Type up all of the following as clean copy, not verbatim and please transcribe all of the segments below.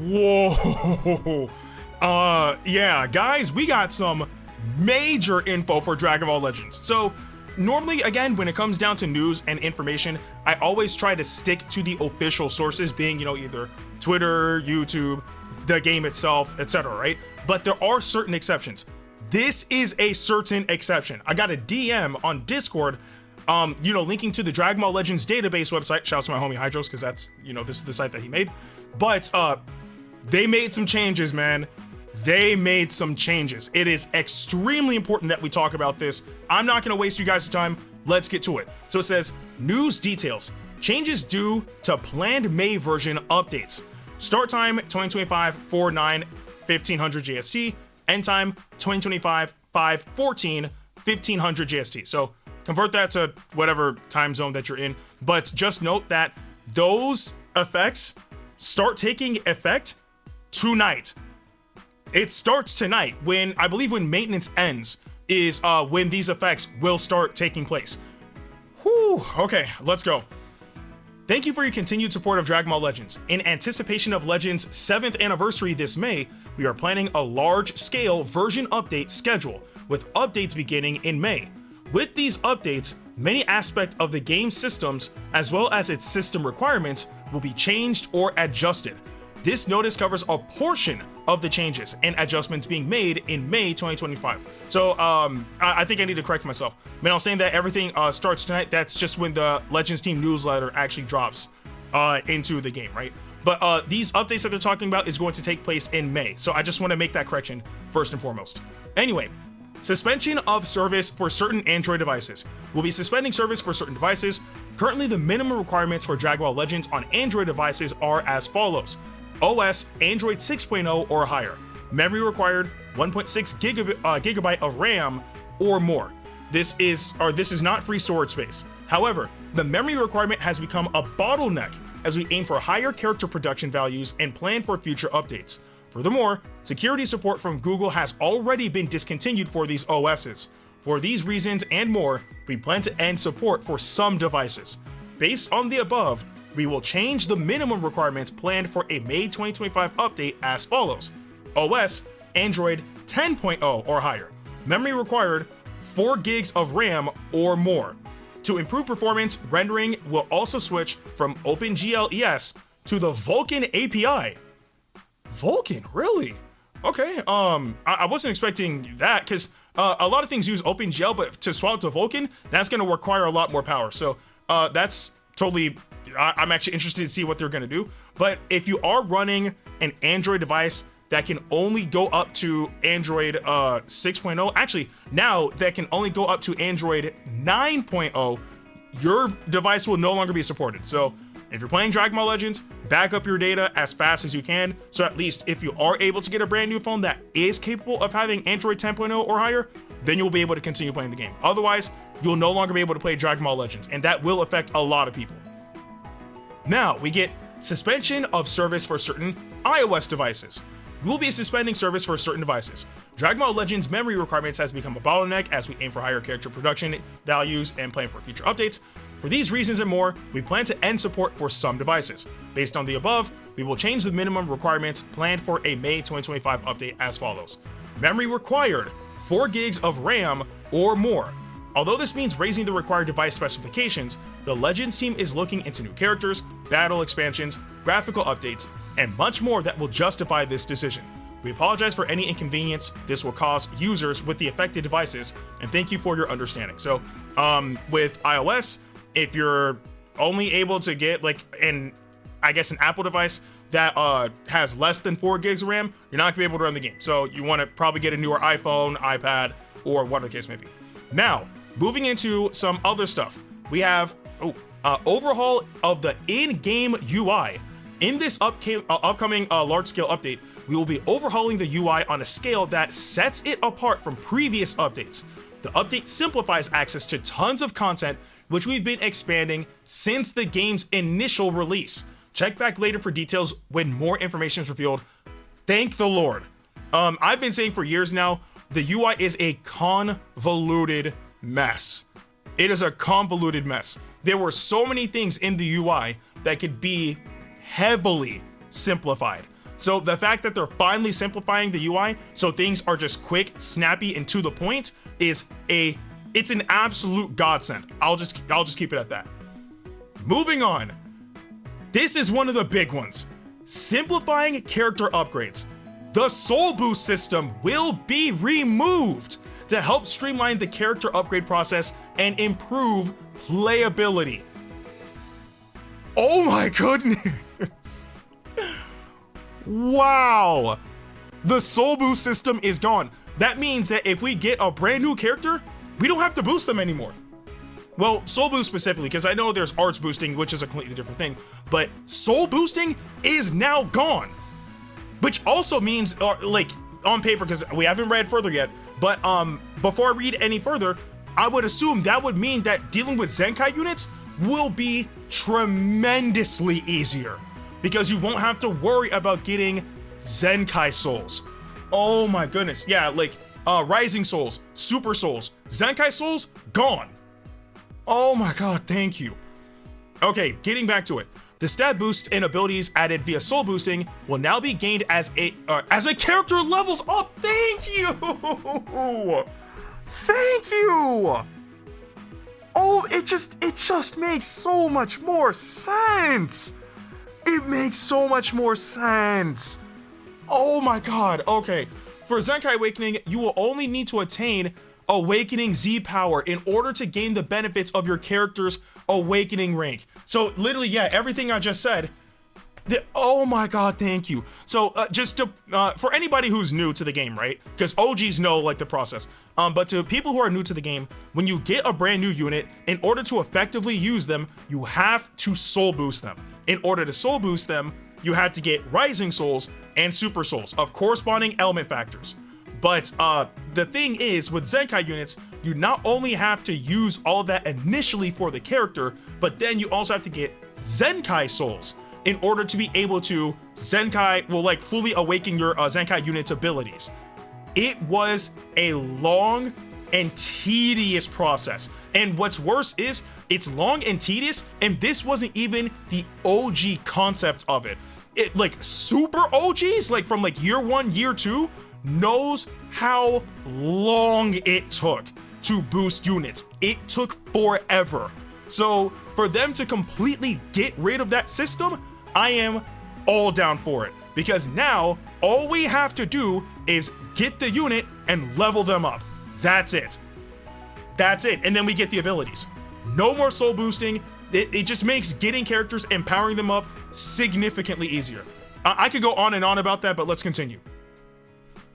Whoa. Yeah, guys, we got some major info for Dragon Ball Legends. So, normally, again, when it comes down to news and information, I always try to stick to the official sources, being, either Twitter, YouTube, the game itself, etc., right? But there are certain exceptions. This is a certain exception. I got a DM on Discord, linking to the Dragon Ball Legends database website. Shout out to my homie Hydros, because that's, this is the site that he made. But they made some changes, man. They made some changes. It is extremely important that we talk about this. I'm not going to waste you guys' time. Let's get to it. So it says, news details. Changes due to planned May version updates. Start time 2025 4/9 1500 JST. End time 2025 5/14 1500 JST. So convert that to whatever time zone that you're in. But just note that those effects start taking effect tonight. It starts tonight, when I believe when maintenance ends is when these effects will start taking place. Whew, okay, let's go. Thank you for your continued support of Dragon Ball Legends. In anticipation of Legends' 7th anniversary this May, we are planning a large-scale version update schedule, with updates beginning in May. With these updates, many aspects of the game's systems, as well as its system requirements, will be changed or adjusted. This notice covers a portion of the changes and adjustments being made in May 2025. So I think I need to correct myself. Man, I was saying that everything starts tonight. That's just when the Legends team newsletter actually drops into the game, right? But these updates that they're talking about is going to take place in May. So I just want to make that correction first and foremost. Anyway, suspension of service for certain Android devices. We'll be suspending service for certain devices. Currently, the minimum requirements for Dragon Ball Legends on Android devices are as follows. OS Android 6.0 or higher. Memory required 1.6 gigabyte of RAM or more. This is not free storage space. However, the memory requirement has become a bottleneck as we aim for higher character production values and plan for future updates. Furthermore, security support from Google has already been discontinued for these OSs. For these reasons and more, we plan to end support for some devices. Based on the above, we will change the minimum requirements planned for a May 2025 update as follows. OS Android 10.0 or higher. Memory required 4 gigs of RAM or more. To improve performance, rendering will also switch from OpenGL ES to the Vulkan API. Vulkan, really? Okay, I wasn't expecting that, because a lot of things use OpenGL, but to swap to Vulkan, that's going to require a lot more power. So that's totally, I'm actually interested to see what they're going to do. But if you are running an Android device that can only go up to Android 6.0, actually now that can only go up to Android 9.0, your device will no longer be supported. So if you're playing Dragon Ball Legends, back up your data as fast as you can. So at least if you are able to get a brand new phone that is capable of having Android 10.0 or higher, then you'll be able to continue playing the game. Otherwise, you'll no longer be able to play Dragon Ball Legends, and that will affect a lot of people. Now, we get suspension of service for certain iOS devices. We will be suspending service for certain devices. Dragon Ball Legends memory requirements has become a bottleneck as we aim for higher character production values and plan for future updates. For these reasons and more, we plan to end support for some devices. Based on the above, we will change the minimum requirements planned for a May 2025 update as follows. Memory required 4 gigs of RAM or more. Although this means raising the required device specifications, the Legends team is looking into new characters, battle expansions, graphical updates, and much more that will justify this decision. We apologize for any inconvenience this will cause users with the affected devices, and thank you for your understanding. So, with iOS, if you're only able to get an Apple device that has less than 4 gigs of RAM, you're not gonna be able to run the game. So you want to probably get a newer iPhone, iPad, or whatever the case may be. Now, moving into some other stuff, we have overhaul of the in-game UI. In this upcoming large-scale update, we will be overhauling the UI on a scale that sets it apart from previous updates. The update simplifies access to tons of content, which we've been expanding since the game's initial release. Check back later for details when more information is revealed. Thank the Lord. I've been saying for years now, the UI is a convoluted mess. It is a convoluted mess. There were so many things in the UI that could be heavily simplified. So the fact that they're finally simplifying the UI so things are just quick, snappy, and to the point is it's an absolute godsend. I'll just keep it at that. Moving on. This is one of the big ones. Simplifying character upgrades. The Soul Boost system will be removed to help streamline the character upgrade process and improve playability. Oh my goodness. Wow. The Soul Boost system is gone. That means that if we get a brand new character, we don't have to boost them anymore. Well, Soul Boost specifically, because I know there's arts boosting, which is a completely different thing, but Soul boosting is now gone. Which also means, like, on paper, because we haven't read further yet, but before I read any further, I would assume that would mean that dealing with Zenkai units will be tremendously easier, because you won't have to worry about getting Zenkai souls. Oh my goodness, yeah, like, Rising Souls, Super Souls, Zenkai Souls, gone. Oh my god, thank you. Okay, getting back to it. The stat boosts and abilities added via soul boosting will now be gained as a character levels up. Thank you! Thank you! Oh, it just makes so much more sense. It makes so much more sense. Oh my god, okay. For Zenkai Awakening, you will only need to attain Awakening Z power in order to gain the benefits of your character's Awakening rank. So literally, yeah, everything I just said. Oh my god, thank you. So just to for anybody who's new to the game, right? Because OGs know like the process. But to people who are new to the game, when you get a brand new unit, in order to effectively use them, you have to soul boost them. In order to soul boost them, you have to get Rising Souls and Super Souls of corresponding element factors. But the thing is, with Zenkai units, you not only have to use all that initially for the character, but then you also have to get Zenkai Souls in order to be able to fully awaken your Zenkai unit's abilities. It was a long and tedious process. And what's worse is, it's long and tedious, and this wasn't even the OG concept of it. It like super OGs, like from like year 1, year 2, knows how long it took to boost units. It took forever. So for them to completely get rid of that system, I am all down for it, because now all we have to do is get the unit and level them up. That's it. That's it. And then we get the abilities. No more soul boosting. It just makes getting characters, empowering them up significantly easier. I could go on and on about that, but let's continue.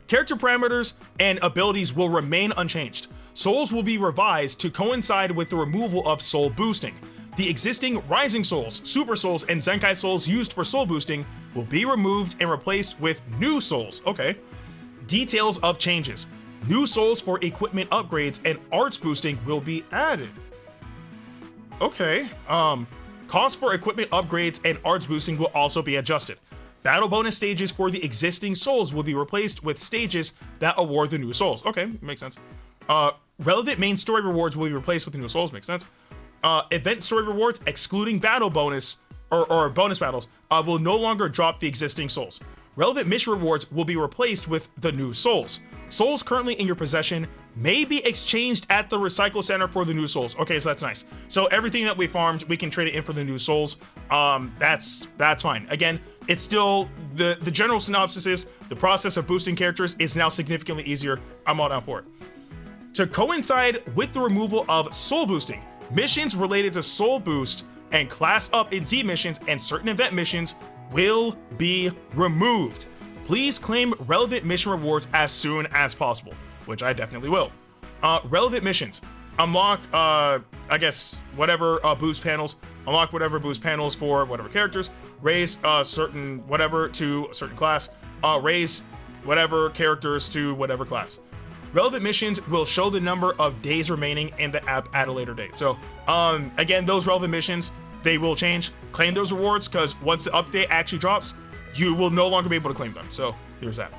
Character parameters and abilities will remain unchanged. Souls will be revised to coincide with the removal of soul boosting. The existing Rising Souls, Super Souls, and Zenkai Souls used for soul boosting will be removed and replaced with new souls. Okay. Details of changes. New souls for equipment upgrades and arts boosting will be added. Okay. Cost for equipment upgrades and arts boosting will also be adjusted. Battle bonus stages for the existing souls will be replaced with stages that award the new souls. Okay, makes sense. Relevant main story rewards will be replaced with the new souls. Makes sense. Event story rewards, excluding battle bonus or bonus battles, will no longer drop the existing souls. Relevant mission rewards will be replaced with the new souls. Souls currently in your possession may be exchanged at the recycle center for the new souls. Okay, so that's nice. So everything that we farmed, we can trade it in for the new souls. That's fine. Again, it's still the general synopsis is the process of boosting characters is now significantly easier. I'm all down for it. To coincide with the removal of soul boosting, missions related to soul boost and class up in Z missions and certain event missions will be removed. Please claim relevant mission rewards as soon as possible, which I definitely will. Relevant missions. Unlock, I guess, whatever boost panels. Unlock whatever boost panels for whatever characters. Raise certain whatever to a certain class. Raise whatever characters to whatever class. Relevant missions will show the number of days remaining in the app at a later date. So, again, those relevant missions, they will change. Claim those rewards, because once the update actually drops, you will no longer be able to claim them. So here's that.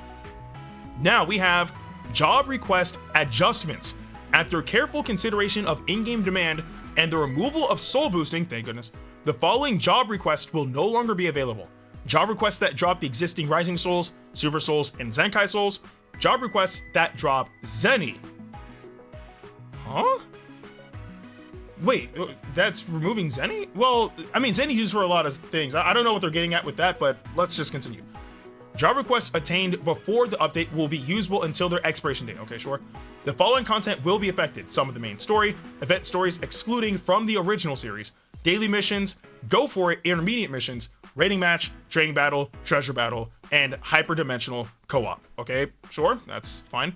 Now we have job request adjustments. After careful consideration of in-game demand and the removal of soul boosting, thank goodness, the following job requests will no longer be available. job requests that drop the existing Rising Souls, Super Souls, and Zenkai Souls, job requests that drop Zeni. Huh? Wait, that's removing Zeni? Well, I mean, Zeni's used for a lot of things. I don't know what they're getting at with that, but let's just continue. Job requests attained before the update will be usable until their expiration date. Okay, sure. The following content will be affected: some of the main story, event stories excluding from the original series, daily missions, go for it intermediate missions, rating match, training battle, treasure battle, and hyperdimensional co-op. Okay, sure, that's fine.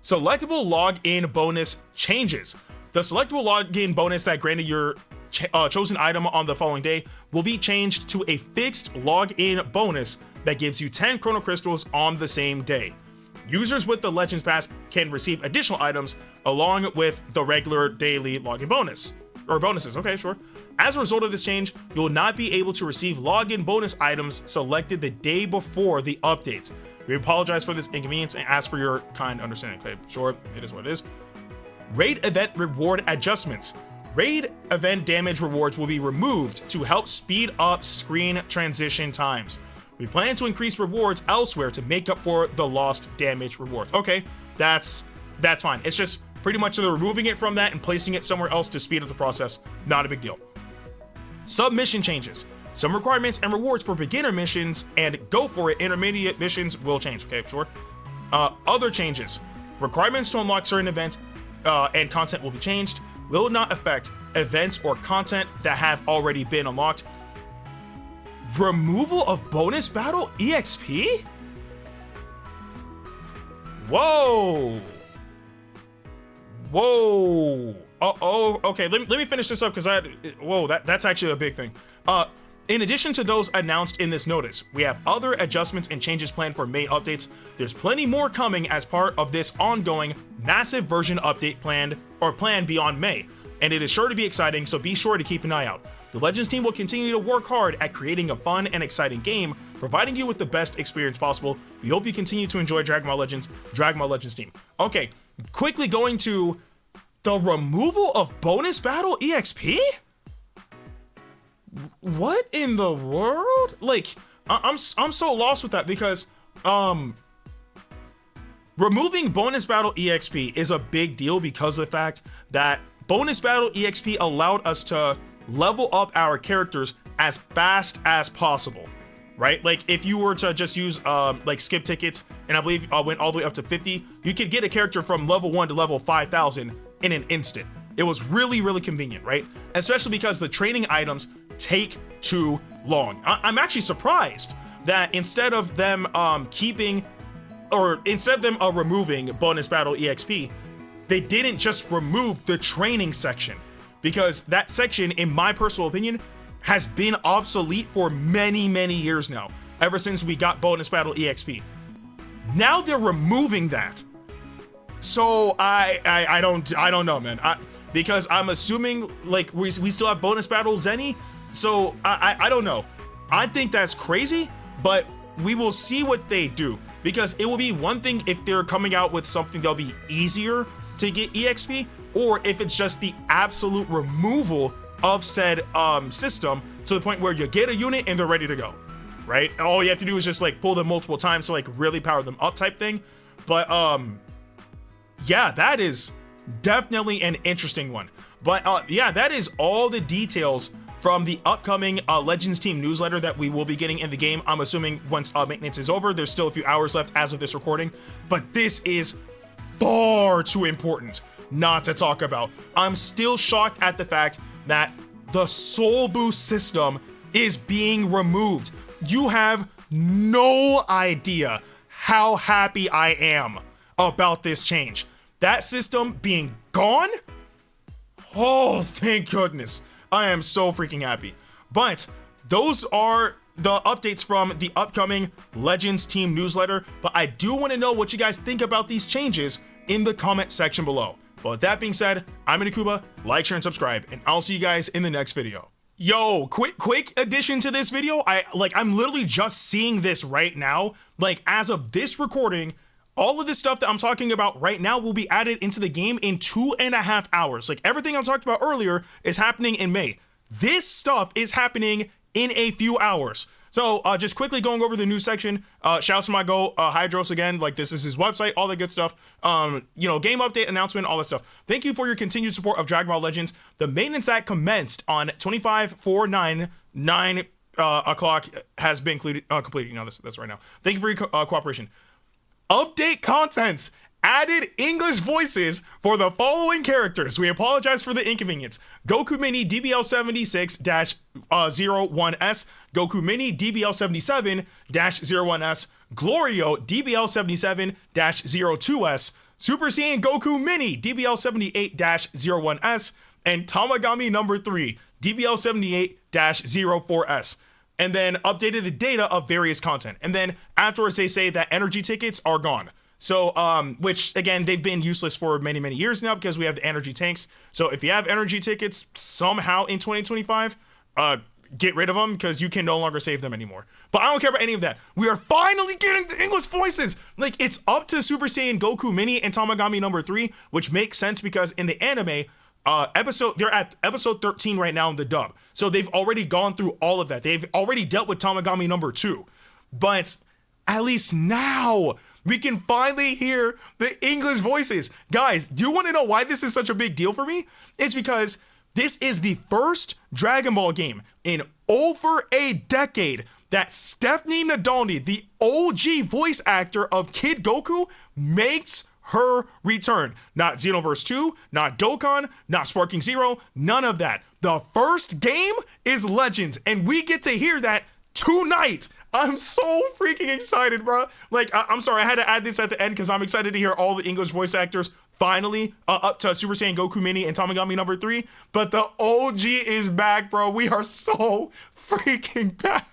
Selectable login bonus changes. The selectable login bonus that granted your chosen item on the following day will be changed to a fixed login bonus that gives you 10 chrono crystals on the same day. Users with the Legends Pass can receive additional items along with the regular daily login bonus, or bonuses. Okay, sure. As a result of this change, you will not be able to receive login bonus items selected the day before the updates. We apologize for this inconvenience and ask for your kind understanding. Okay, sure, it is what it is. Raid event reward adjustments. Raid event damage rewards will be removed to help speed up screen transition times. We plan to increase rewards elsewhere to make up for the lost damage rewards. Okay, that's fine. It's just pretty much they're removing it from that and placing it somewhere else to speed up the process. Not a big deal. Submission changes. Some requirements and rewards for beginner missions and go for it intermediate missions will change. Okay, sure. Other changes. Requirements to unlock certain events and content will be changed. Will not affect events or content that have already been unlocked. Removal of bonus battle EXP? Whoa. Whoa. Oh, okay. Let me finish this up because that's actually a big thing. In addition to those announced in this notice, we have other adjustments and changes planned for May updates. There's plenty more coming as part of this ongoing massive version update planned beyond May, and it is sure to be exciting, so be sure to keep an eye out. The Legends team will continue to work hard at creating a fun and exciting game, providing you with the best experience possible. We hope you continue to enjoy Dragon Ball Legends team. Okay, quickly going to the removal of bonus battle EXP? What in the world? Like, I'm so lost with that because removing bonus battle EXP is a big deal because of the fact that bonus battle EXP allowed us to level up our characters as fast as possible, right? Like if you were to just use like skip tickets, and I believe went all the way up to 50, you could get a character from level 1 to level 5,000 in an instant. It was really, really convenient, right? Especially because the training items take too long. I'm actually surprised that instead of them removing bonus battle EXP, they didn't just remove the training section, because that section, in my personal opinion, has been obsolete for many, many years now, ever since we got bonus battle EXP. Now they're removing that. So I don't know, man. Because I'm assuming like we still have bonus battle Zeni. So I don't know. I think that's crazy, but we will see what they do, because it will be one thing if they're coming out with something that'll be easier to get EXP, or if it's just the absolute removal of said system to the point where you get a unit and they're ready to go, right? All you have to do is just like pull them multiple times to like really power them up type thing. But yeah, that is definitely an interesting one. But yeah, that is all the details from the upcoming Legends team newsletter that we will be getting in the game. I'm assuming once maintenance is over. There's still a few hours left as of this recording, but this is far too important not to talk about. I'm still shocked at the fact that the soul boost system is being removed. You have no idea how happy I am about this change. That system being gone? Oh, thank goodness. I am so freaking happy. But those are the updates from the upcoming Legends team newsletter. But I do want to know what you guys think about these changes in the comment section below. But with that being said, I'm Ndukauba. Like, share, and subscribe, and I'll see you guys in the next video. Yo, quick addition to this video. I'm literally just seeing this right now. Like, as of this recording, all of this stuff that I'm talking about right now will be added into the game in 2.5 hours. Like, everything I talked about earlier is happening in May. This stuff is happening in a few hours. So just quickly going over the news section. Shouts to my go Hydros again. Like, this is his website, all that good stuff. You know, game update announcement, all that stuff. Thank you for your continued support of Dragon Ball Legends. The maintenance that commenced on 25/4/9 o'clock has been completed. You know, that's right now. Thank you for your cooperation. Update contents. Added English voices for the following characters. We apologize for the inconvenience. Goku Mini DBL76-01S, Goku Mini DBL77-01S, Glorio DBL77-02S, Super Saiyan Goku Mini DBL78-01S, and Tamagami number 3 DBL78-04S. And then updated the data of various content. And then afterwards they say that energy tickets are gone. So, which again, they've been useless for many, many years now because we have the energy tanks. So if you have energy tickets somehow in 2025, get rid of them because you can no longer save them anymore. But I don't care about any of that. We are finally getting the English voices. Like, it's up to Super Saiyan Goku Mini and Tamagami number 3, which makes sense because in the anime, they're at episode 13 right now in the dub. So they've already gone through all of that. They've already dealt with Tamagami number 2. But at least now we can finally hear the English voices. Guys, do you want to know why this is such a big deal for me? It's because this is the first Dragon Ball game in over a decade that Stephanie Nadolny, the OG voice actor of Kid Goku, makes her return. Not Xenoverse 2, not Dokkan, not Sparking Zero, none of that. The first game is Legends, and we get to hear that tonight. I'm so freaking excited, bro. Like, I'm sorry, I had to add this at the end because I'm excited to hear all the English voice actors finally up to Super Saiyan Goku Mini and Tamagami number 3. But the OG is back, bro. We are so freaking back.